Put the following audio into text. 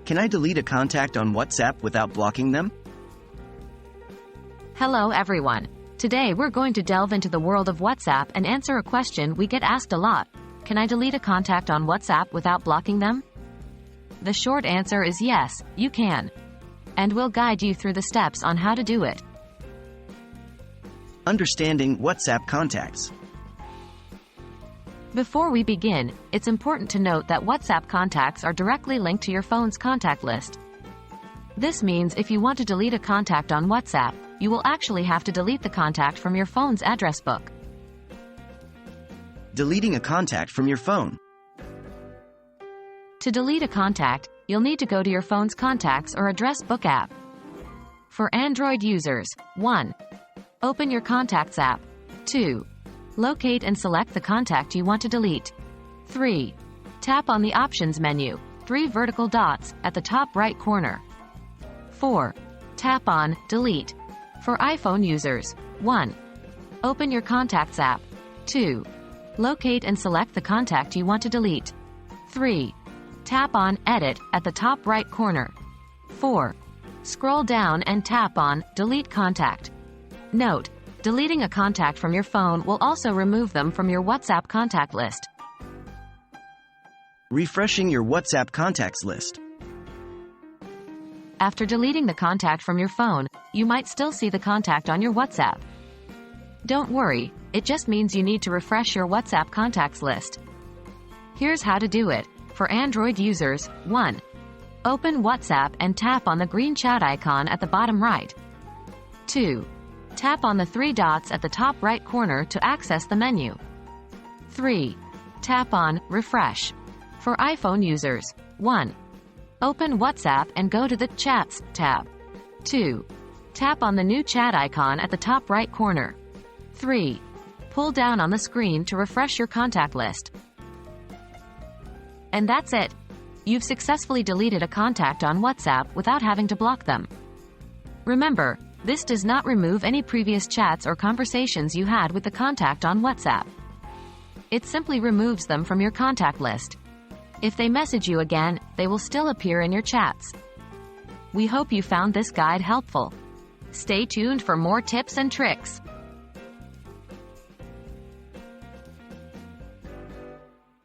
Can I delete a contact on WhatsApp without blocking them? Hello everyone. Today we're going to delve into the world of WhatsApp and answer a question we get asked a lot. Can I delete a contact on WhatsApp without blocking them? The short answer is yes, you can. And we'll guide you through the steps on how to do it. Understanding WhatsApp contacts. Before we begin, it's important to note that WhatsApp contacts are directly linked to your phone's contact list. This means if you want to delete a contact on WhatsApp, you will actually have to delete the contact from your phone's address book. Deleting a contact from your phone. To delete a contact, you'll need to go to your phone's Contacts or Address Book app. For Android users, 1. Open your Contacts app. 2. Locate and select the contact you want to delete. 3. Tap on the Options menu, 3 vertical dots, at the top right corner. 4. Tap on Delete. For iPhone users, 1. Open your Contacts app. 2. Locate and select the contact you want to delete. 3. Tap on Edit at the top right corner. 4. Scroll down and tap on Delete Contact. Note: deleting a contact from your phone will also remove them from your WhatsApp contact list. Refreshing your WhatsApp contacts list. After deleting the contact from your phone, you might still see the contact on your WhatsApp. Don't worry, it just means you need to refresh your WhatsApp contacts list. Here's how to do it. For Android users, 1. Open WhatsApp and tap on the green chat icon at the bottom right. 2. Tap on the 3 dots at the top right corner to access the menu. 3. Tap on Refresh. For iPhone users, 1. Open WhatsApp and go to the Chats tab. 2. Tap on the new chat icon at the top right corner. 3. Pull down on the screen to refresh your contact list. And that's it. You've successfully deleted a contact on WhatsApp without having to block them. Remember, this does not remove any previous chats or conversations you had with the contact on WhatsApp. It simply removes them from your contact list. If they message you again, they will still appear in your chats. We hope you found this guide helpful. Stay tuned for more tips and tricks.